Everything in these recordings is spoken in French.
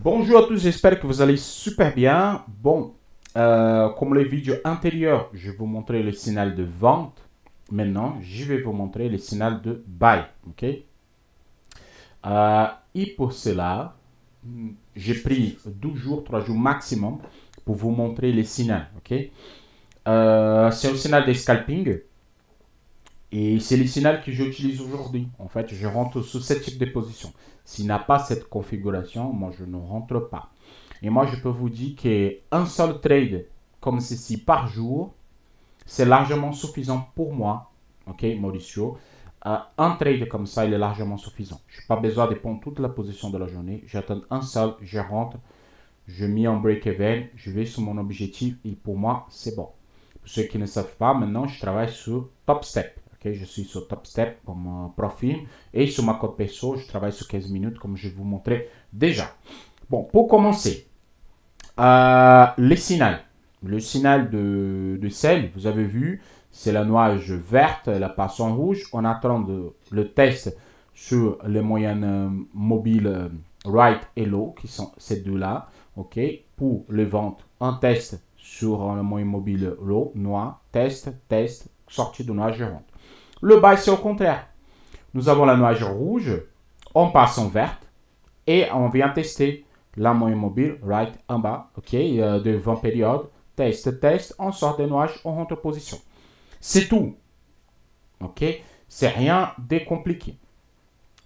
Bonjour à tous, j'espère que vous allez super bien. Bon, comme les vidéos antérieures, je vais vous montrer le signal de vente. Maintenant, je vais vous montrer le signal de buy. Ok? Et pour cela, j'ai pris 12 jours, 3 jours maximum pour vous montrer les signaux. Ok? C'est un signal de scalping. Et c'est le signal que j'utilise aujourd'hui. En fait, je rentre sous ce type de position. S'il n'a pas cette configuration, moi, je ne rentre pas. Et moi, je peux vous dire qu'un seul trade comme ceci par jour, c'est largement suffisant pour moi. Ok, Mauricio. Un trade comme ça, il est largement suffisant. Je n'ai pas besoin de prendre toute la position de la journée. J'attends un seul, je rentre, je mets un break-even, je vais sur mon objectif et pour moi, c'est bon. Pour ceux qui ne savent pas, maintenant, je travaille sur Top Step. Okay, je suis sur Top Step comme profil et sur ma code perso, je travaille sur 15 minutes comme je vous montrais déjà. Bon, pour commencer, les signaux. Le signal de sel, vous avez vu, c'est la nuage verte, la passe en rouge. On attend le test sur les moyennes mobiles right et low, qui sont ces deux-là. Ok. Pour les ventes, un test sur le moyen mobile low, noir, test, test, sortie de nuage et rentre. Le buy, c'est au contraire. Nous avons la nuage rouge, on passe en verte et on vient tester la moyenne mobile, right en bas, ok, de 20 périodes, test, test, on sort des nuages, on rentre position. C'est tout, ok, c'est rien de compliqué.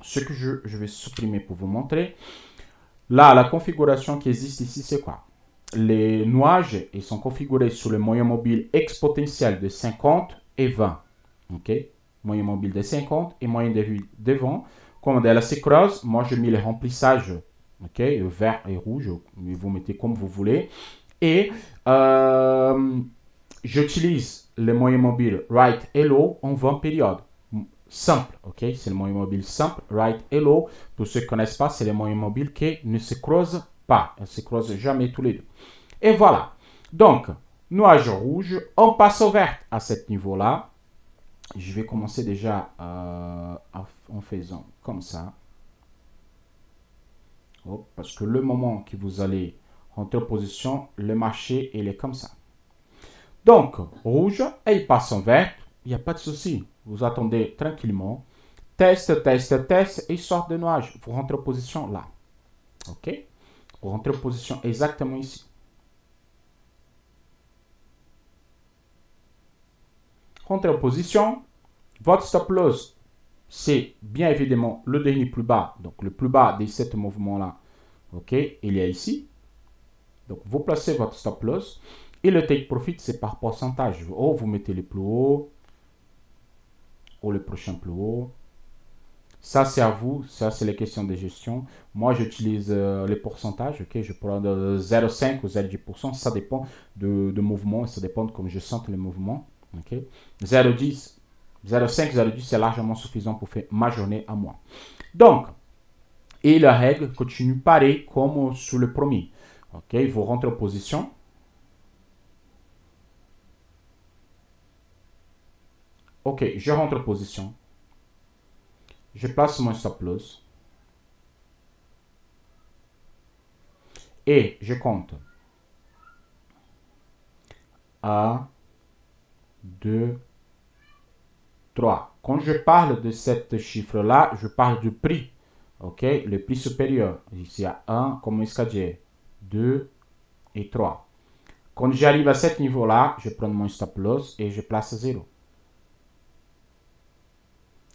Ce que je vais supprimer pour vous montrer, là, la configuration qui existe ici, c'est quoi? Les nuages, ils sont configurés sur le moyen mobile exponentiel de 50 et 20, ok, moyen mobile de 50 et moyen de 20. Comme elle se creuse, moi je mets les remplissages, ok, vert et rouge, vous mettez comme vous voulez. Et j'utilise le moyen mobile right et low en 20 périodes. Simple, ok, c'est le moyen mobile simple, right et low. Pour ceux qui ne connaissent pas, c'est le moyen mobile qui ne se creuse pas. Elle ne se creuse jamais tous les deux. Et voilà. Donc, nuage rouge, on passe au vert à ce niveau-là. Je vais commencer déjà en faisant comme ça. Oh, parce que le moment que vous allez rentrer en position, le marché, il est comme ça. Donc, rouge, et il passe en vert. Il n'y a pas de souci. Vous attendez tranquillement. Test, test, test, et il sort de nuage. Vous rentrez en position là. OK? Vous rentrez en position exactement ici. Rentrez en position. Votre stop loss, c'est bien évidemment le dernier plus bas. Donc, le plus bas de ce mouvement-là. OK? Il y a ici. Donc, vous placez votre stop loss. Et le take profit, c'est par pourcentage. Ou vous mettez le plus haut, ou le prochain plus haut. Ça, c'est à vous. Ça, c'est les questions de gestion. Moi, j'utilise les pourcentages. Ok, je prends de 0,5 ou 0,10%. Ça dépend de mouvement. Ça dépend de comme je sens les mouvements. Ok, 0,10, 0,5, 0,10, c'est largement suffisant pour faire ma journée à moi. Donc, et la règle continue pareil comme sur le premier. Ok, vous rentrez en position. Ok, je rentre en position. Je place mon stop loss. Et je compte 1, 2, 3. Quand je parle de ce chiffre-là, je parle du prix. Ok, le prix supérieur. Ici, il y a 1 comme escalier, 2 et 3. Quand j'arrive à ce niveau-là, je prends mon stop loss et je place 0.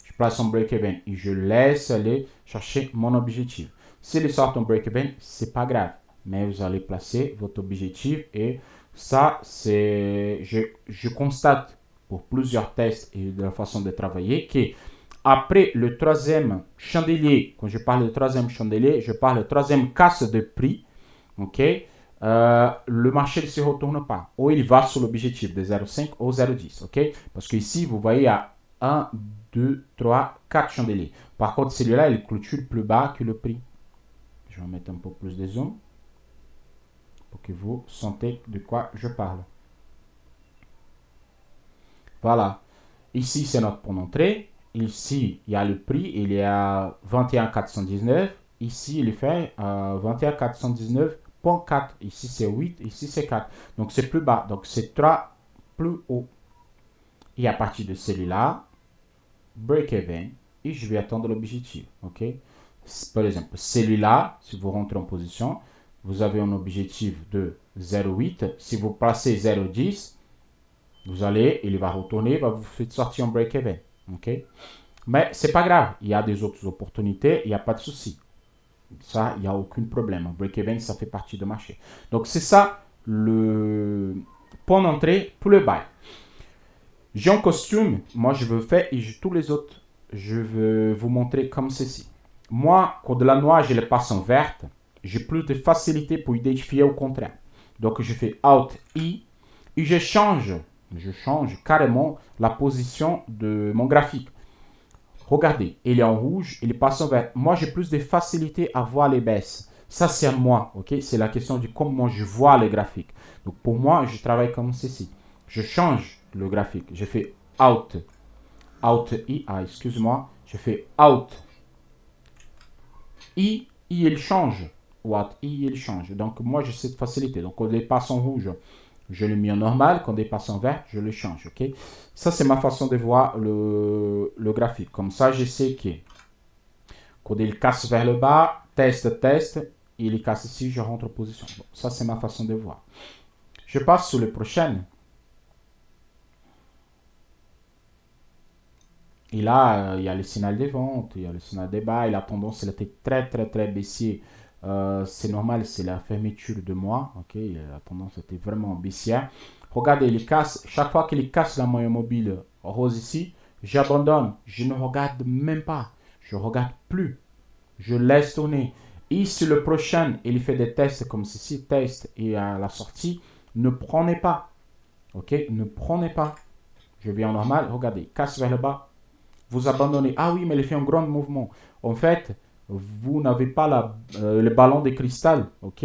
Je place un break-even et je laisse aller chercher mon objectif. S'il sort un break-even, c'est pas grave. Mais vous allez placer votre objectif et ça, c'est. Je constate pour plusieurs tests et de la façon de travailler que après le troisième chandelier, quand je parle de troisième chandelier, je parle de troisième casse de prix, ok, le marché ne se retourne pas. Ou il va sur l'objectif de 0,5 ou 0,10, ok, parce que ici, vous voyez à 1, 2, 3, 4 chandeliers. Par contre, celui-là, il clôture plus bas que le prix. Je vais mettre un peu plus de zoom pour que vous sentez de quoi je parle. Voilà. Ici, c'est notre point d'entrée. Ici, il y a le prix. Il y a 21 419. Ici, il est fait 21419.4. Ici, c'est 8. Ici, c'est 4. Donc, c'est plus bas. Donc, c'est 3 plus haut. Et à partir de celui-là, break-even, et je vais attendre l'objectif. OK? Par exemple, celui-là, si vous rentrez en position, vous avez un objectif de 0,8. Si vous placez 0,10, vous allez, il va retourner, va vous faire sortir en break-even. OK? Mais c'est pas grave. Il y a des autres opportunités, il n'y a pas de souci. Ça, il n'y a aucun problème. Break-even, ça fait partie du marché. Donc, c'est ça le point d'entrée pour le buy. J'ai un costume, moi je veux faire et tous les autres, je veux vous montrer comme ceci. Moi, quand de la noix, je le passe en verte, j'ai plus de facilité pour identifier au contraire. Donc je fais Alt I et je change carrément la position de mon graphique. Regardez, il est en rouge, il passe en vert. Moi, j'ai plus de facilité à voir les baisses. Ça, c'est à moi, ok? C'est la question de comment je vois le graphique. Donc, pour moi, je travaille comme ceci. Je change le graphique. Je fais Out. Out I. Ah, excuse-moi. Je fais Out I. I, il change. What I, il change. Donc, moi, j'ai cette facilité. Donc, quand il passe en rouge, je le mets en normal. Quand il passe en vert, je le change, ok? Ça, c'est ma façon de voir le graphique. Comme ça, je sais que quand il casse vers le bas, test, il casse ici, je rentre en position. Bon, ça, c'est ma façon de voir. Je passe sur le prochain. Et là, il y a le signal des ventes, il y a le signal des bas, et la tendance, elle était très baissière. C'est normal, c'est la fermeture de mois. Ok, la tendance était vraiment baissière. Regardez, il casse, chaque fois qu'il casse la moyenne mobile rose ici, j'abandonne. Je ne regarde même pas. Je ne regarde plus. Je laisse tourner. Et si le prochain, il fait des tests comme ceci, test et à la sortie, ne prenez pas. Ok, ne prenez pas. Je vais en normal, regardez, casse vers le bas, vous abandonnez. Ah oui, mais il fait un grand mouvement. En fait, vous n'avez pas le ballon de cristal, ok,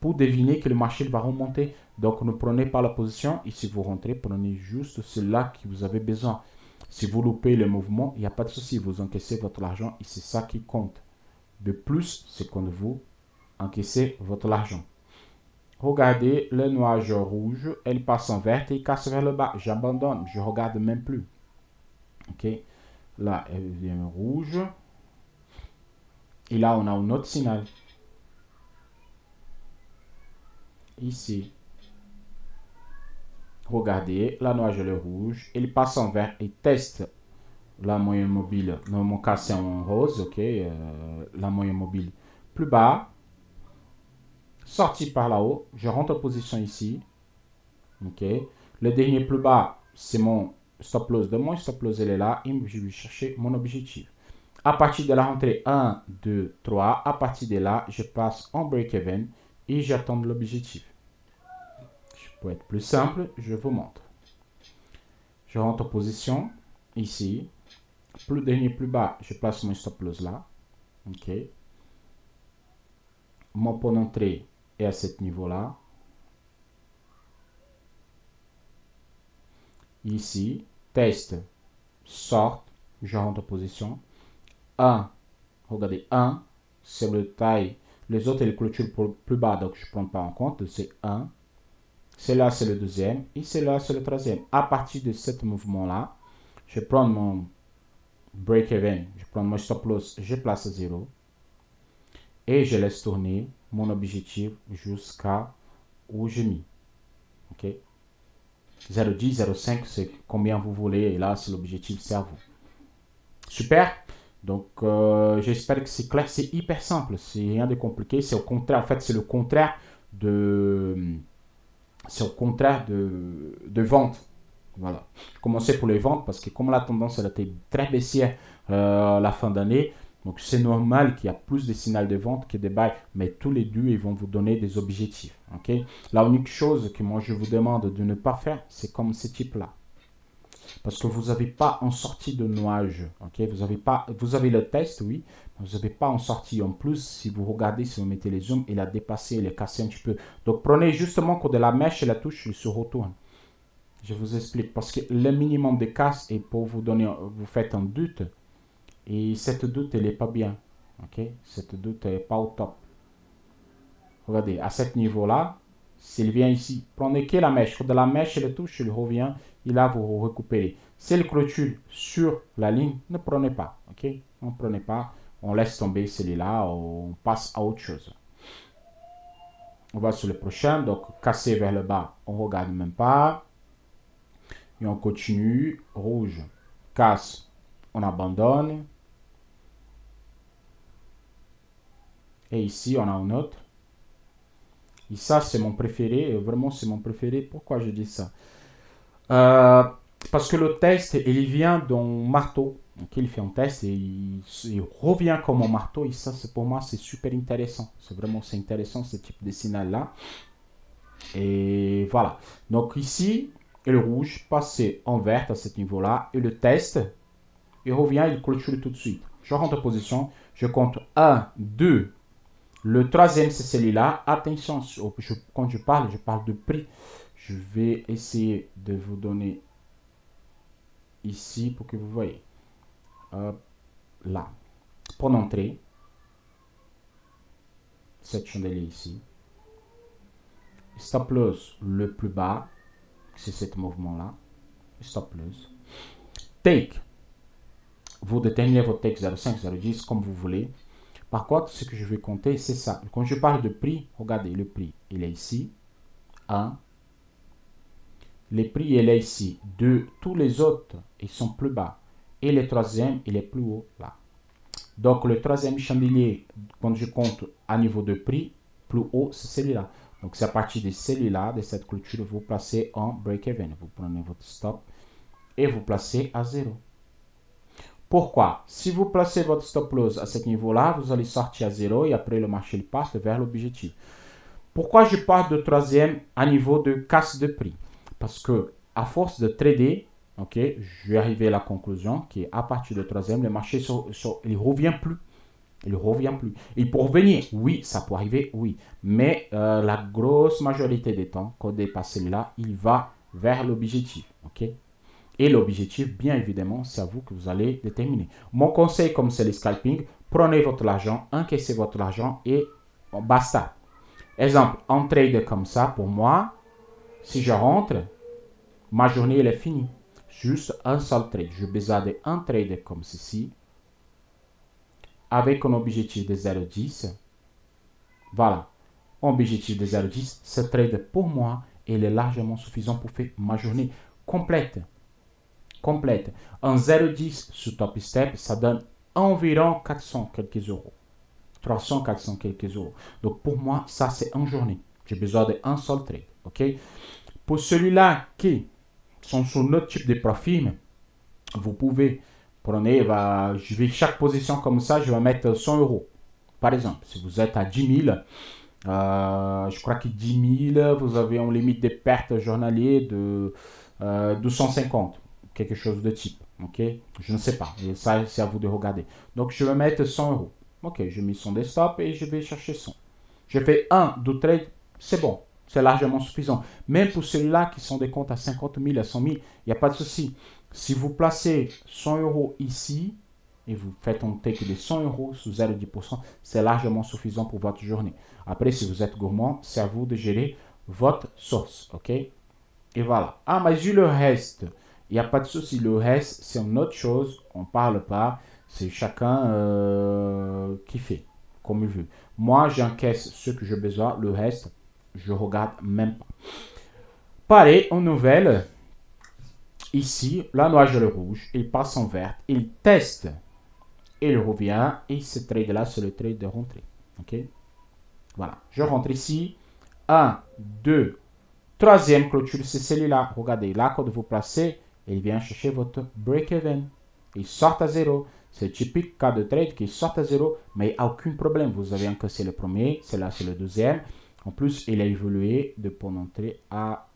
pour deviner que le marché va remonter. Donc, ne prenez pas la position. Et si vous rentrez, prenez juste cela que vous avez besoin. Si vous loupez le mouvement, il n'y a pas de souci. Vous encaissez votre argent et c'est ça qui compte. De plus, c'est quand vous encaissez votre argent. Regardez le nuage rouge, elle passe en vert et casse vers le bas. J'abandonne, je ne regarde même plus. Ok, là elle vient rouge. Et là on a un autre signal. Ici. Regardez, la nuage est rouge, il passe en vert et teste la moyenne mobile. Dans mon cas c'est en rose, ok, la moyenne mobile plus bas. Sorti par là-haut, je rentre en position ici. Ok. Le dernier plus bas, c'est mon stop loss. De mon stop loss, elle est là. Et je vais chercher mon objectif. À partir de la rentrée 1, 2, 3, à partir de là, je passe en break-even et j'attends l'objectif. Pour être plus simple, je vous montre. Je rentre en position ici. Le dernier plus bas, je place mon stop loss là. Ok. Mon point d'entrée est à ce niveau-là. Ici, test, sort, je rentre en position. 1, regardez, 1, c'est le taille. Les autres, les clôtures plus bas, donc je ne prends pas en compte. C'est 1. Celui-là, c'est le deuxième. Et celui-là, c'est le troisième. À partir de ce mouvement-là, je prends mon break-even, je prends mon stop loss, je place à 0. Et je laisse tourner mon objectif jusqu'à où j'ai mis. OK? 0,10, 0,5, c'est combien vous voulez. Et là, c'est l'objectif, c'est à vous. Super. Donc, j'espère que c'est clair. C'est hyper simple. C'est rien de compliqué. C'est au contraire. En fait, c'est le contraire de... C'est au contraire de vente. Voilà. Je commençais pour les ventes parce que comme la tendance elle était très baissière la fin d'année, donc c'est normal qu'il y a plus de signaux de vente que de buy, mais tous les deux ils vont vous donner des objectifs. Ok. La unique chose que moi je vous demande de ne pas faire, c'est comme ce type-là. Parce que vous n'avez pas en sortie de nuage. Ok, vous avez le test, oui, mais vous n'avez pas en sortie. En plus, si vous regardez, si vous mettez les zooms, il a dépassé, il est cassé un petit peu. Donc prenez justement quand de la mèche et la touche, il se retourne. Je vous explique. Parce que le minimum de casse est pour vous donner, vous faites un doute. Et cette doute, elle n'est pas bien. Ok, cette doute n'est pas au top. Regardez, à ce niveau-là, s'il vient ici, prenez que la mèche. De la mèche, il touche, il revient, il a vous récupérer. S'il clôture sur la ligne, ne prenez pas. Ok, ne prenez pas. On laisse tomber celui-là, on passe à autre chose. On va sur le prochain, donc casser vers le bas, on ne regarde même pas. Et on continue. Rouge, casse, on abandonne. Et ici, on a un autre. Et ça, c'est mon préféré. Vraiment, c'est mon préféré. Pourquoi je dis ça? Parce que le test, il vient d'un marteau. Donc, il fait un test et il revient comme un marteau. Et ça, pour moi, c'est super intéressant. C'est intéressant, ce type de signal-là. Et voilà. Donc ici, le rouge passé en vert à ce niveau-là. Et le test, il revient, il clôture tout de suite. Je rentre en position. Je compte 1, 2. Le troisième, c'est celui-là. Attention, quand je parle de prix. Je vais essayer de vous donner ici pour que vous voyez. Hop, là. Pour entrer, cette chandelier ici. Stop loss le plus bas, c'est ce mouvement-là. Stop loss. Take. Vous déterminez votre take 0,5, 0,10 comme vous voulez. Par contre, ce que je vais compter, c'est ça. Quand je parle de prix, regardez, le prix, il est ici. 1. Le prix, il est ici. 2. Tous les autres, ils sont plus bas. Et le troisième, il est plus haut, là. Donc, le troisième chandelier, quand je compte à niveau de prix, plus haut, c'est celui-là. Donc, c'est à partir de celui-là, de cette clôture, vous placez en break-even. Vous prenez votre stop et vous placez à 0. Pourquoi? Si vous placez votre stop loss à ce niveau-là, vous allez sortir à 0 et après le marché part vers l'objectif. Pourquoi je parle de troisième à niveau de casse de prix? Parce que à force de trader, ok, je vais arriver à la conclusion qu'à partir de troisième, le marché il revient plus. Il revient plus. Il peut revenir, oui, ça peut arriver, oui. Mais la grosse majorité des temps, quand on dépasse celui-là, il va vers l'objectif. Ok? Et l'objectif, bien évidemment, c'est à vous que vous allez déterminer. Mon conseil, comme c'est le scalping, prenez votre argent, encaissez votre argent et basta. Exemple, un trade comme ça, pour moi, si je rentre, ma journée elle est finie. Juste un seul trade. Je besoin d'un trade comme ceci, avec un objectif de 0,10. Voilà. Un objectif de 0,10. Ce trade, pour moi, il est largement suffisant pour faire ma journée complète. Complète. Un 0,10 sur Top Step, ça donne environ 400 quelques euros. 300, 400 quelques euros. Donc, pour moi, ça, c'est une journée. J'ai besoin d'un seul trade. OK? Pour celui-là qui sont sur notre type de profil, vous pouvez prendre, je vais chaque position comme ça, je vais mettre 100 euros. Par exemple, si vous êtes à 10 000, je crois que 10 000, vous avez une limite de pertes journalier de 250, quelque chose de type. Ok, je ne sais pas. Et ça, c'est à vous de regarder. Donc, je vais mettre 100 euros. Ok, je mets son desktop et je vais chercher 100. Je fais 1, 2 trades, c'est bon. C'est largement suffisant. Même pour ceux-là qui sont des comptes à 50 000, à 100 000, il n'y a pas de souci. Si vous placez 100 euros ici et vous faites un take de 100 euros sous 0,10%, c'est largement suffisant pour votre journée. Après, si vous êtes gourmand, c'est à vous de gérer votre source. OK? Et voilà. Ah, mais le reste, il n'y a pas de souci. Le reste, c'est une autre chose. On ne parle pas. C'est chacun qui fait comme il veut. Moi, j'encaisse ce que j'ai besoin. Le reste, je regarde même pas. Pareil, en nouvelle, ici, la noix et le rouge, il passe en vert, il teste, il revient, et ce trade-là, c'est le trade de rentrée. Ok? Voilà, je rentre ici. 1, 2, troisième clôture, c'est celui-là. Regardez, là, quand vous placez, il vient chercher votre break-even. Il sort à 0. C'est typique cas de trade qui sort à 0, mais il n'y a aucun problème. Vous avez encaissé le premier, c'est là, c'est le deuxième. En plus, il a évolué de point d'entrée à...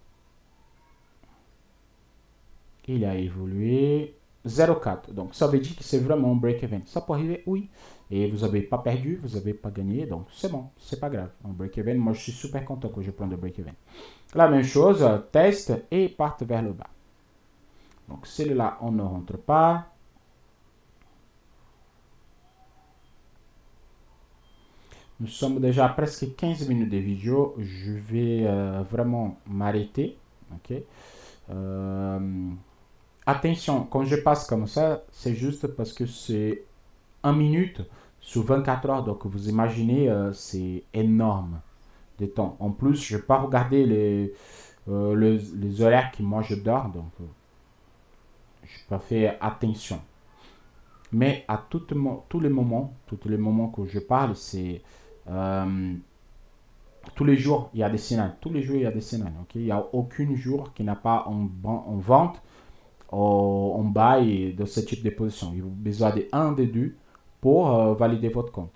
Il a évolué 0,4. Donc, ça veut dire que c'est vraiment un break-even. Ça peut arriver, oui. Et vous n'avez pas perdu, vous n'avez pas gagné. Donc, c'est bon, c'est pas grave. Un break-even, moi, je suis super content que je prenne le break-even. La même chose, test et parte vers le bas. Donc, celui-là, on ne rentre pas. Nous sommes déjà à presque 15 minutes de vidéo. Je vais vraiment m'arrêter. Ok. Euh, Attention, quand je passe comme ça, c'est juste parce que c'est 1 minute sur 24 heures. Donc vous imaginez, c'est énorme de temps. En plus, je ne vais pas regarder les horaires que moi je dors. Donc je peux faire attention. Mais à tous les moments que je parle, c'est euh, tous les jours, il y a des signaux. Tous les jours, il y a des signaux. Okay? Il n'y a aucun jour qui n'a pas en vente ou en bail de ce type de position. Il y a besoin de un des deux pour valider votre compte.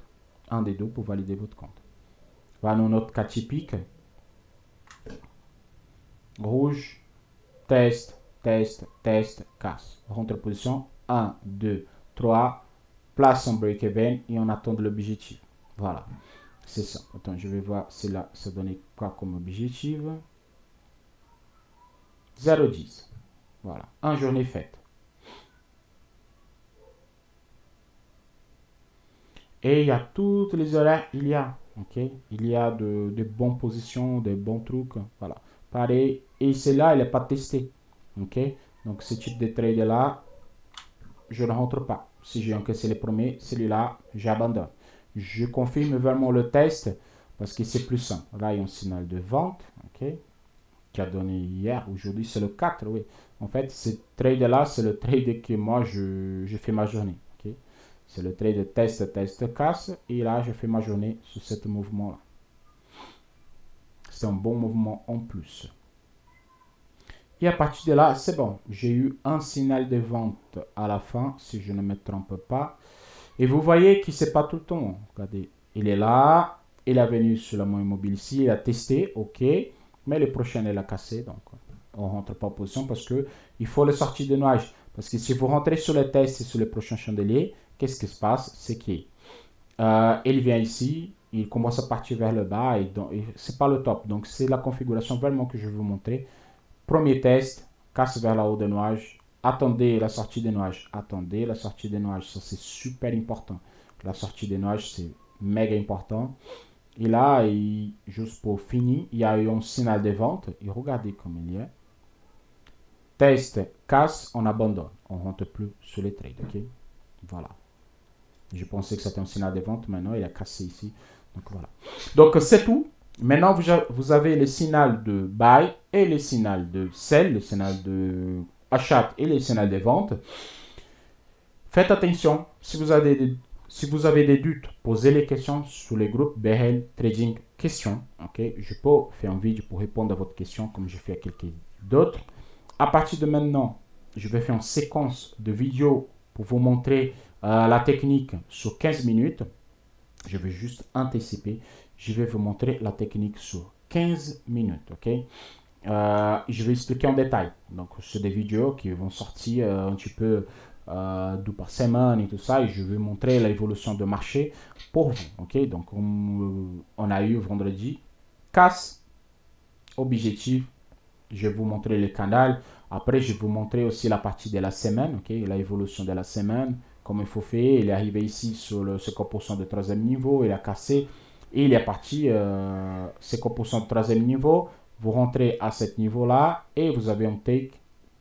Un des deux pour valider votre compte. Voilà notre cas typique. Rouge, test, test, test, casse. Rentre position 1, 2, 3. Place en break-even et on attend de l'objectif. Voilà. C'est ça. Attends, je vais voir si là, ça donnait quoi comme objectif. 0,10. Voilà. Un journée faite. Et il y a toutes les horaires, il y a. Ok. Il y a de bonnes positions, de bons trucs. Voilà. Pareil. Et celui-là, il n'est pas testé. Ok. Donc, ce type de trade là, je ne rentre pas. Si j'ai encaissé les premiers, celui-là, j'abandonne. Je confirme vraiment le test parce que c'est plus simple. Là, il y a un signal de vente, ok, qui a donné hier. Aujourd'hui, c'est le 4, oui. En fait, ce trade-là, c'est le trade que moi, je fais ma journée. Okay. C'est le trade test, test, casse. Et là, je fais ma journée sur ce mouvement-là. C'est un bon mouvement en plus. Et à partir de là, c'est bon. J'ai eu un signal de vente à la fin, si je ne me trompe pas. Et vous voyez qu'il ne sait pas tout le temps. Regardez, il est là, il est venu sur la moyenne mobile ici, il a testé, ok. Mais le prochain, il a cassé, donc on ne rentre pas en position parce qu'il faut le sortir de nuage. Parce que si vous rentrez sur le test et sur le prochain chandelier, qu'est-ce qui se passe? C'est qu'il vient ici, il commence à partir vers le bas et ce n'est pas le top. Donc c'est la configuration vraiment que je vais vous montrer. Premier test, casse vers la haut de nuage. Attendez la sortie des nuages. Attendez la sortie des nuages. Ça, c'est super important. La sortie des nuages, c'est méga important. Et là, juste pour finir, il y a eu un signal de vente. Et regardez comme il y est. Test, casse, on abandonne. On ne rentre plus sur les trades. Ok. Voilà. Je pensais que c'était un signal de vente. Maintenant, il a cassé ici. Donc voilà. Donc c'est tout. Maintenant, vous avez le signal de buy et le signal de sell, le signal de achat et le signal de vente. Faites attention, si vous avez des doutes, posez les questions sur le groupe BRL Trading Questions. Okay? Je peux faire une vidéo pour répondre à votre question comme je fais à quelques d'autres. À partir de maintenant, je vais faire une séquence de vidéos pour vous montrer la technique sur 15 minutes. Je vais juste anticiper. Je vais vous montrer la technique sur 15 minutes. Ok. Je vais expliquer en détail. Donc, c'est des vidéos qui vont sortir un petit peu deux par semaine et tout ça. Et je vais montrer l'évolution de marché pour vous. Ok. Donc, on a eu vendredi casse, objectif. Je vais vous montrer le canal. Après, je vais vous montrer aussi la partie de la semaine. Ok. L'évolution de la semaine. Comme il faut faire, il est arrivé ici sur le 50% de troisième niveau, il a cassé et il est parti 50% de troisième niveau. Vous rentrez à ce niveau-là et vous avez un take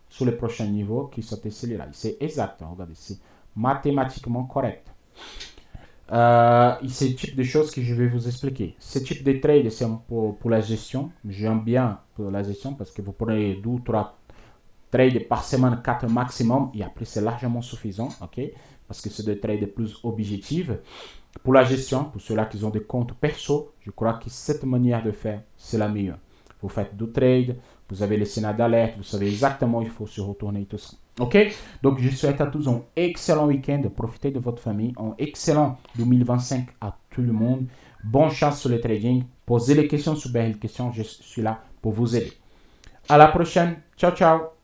sur le prochain niveau qui sont celui-là. C'est exact, regardez, c'est mathématiquement correct. C'est le type de choses que je vais vous expliquer. Ce type de trade, c'est pour la gestion. J'aime bien pour la gestion parce que vous prenez 2 ou 3 trades par semaine, 4 maximum, et après c'est largement suffisant, ok? Parce que c'est des trades plus objectifs. Pour la gestion, pour ceux-là qui ont des comptes perso, je crois que cette manière de faire, c'est la meilleure. Vous faites du trade, vous avez les signaux d'alerte, vous savez exactement où il faut se retourner et tout ça. Ok? Donc je souhaite à tous un excellent week-end, profitez de votre famille, un excellent 2025 à tout le monde. Bonne chance sur le trading, posez les questions sur BRL Questions, je suis là pour vous aider. À la prochaine, ciao ciao!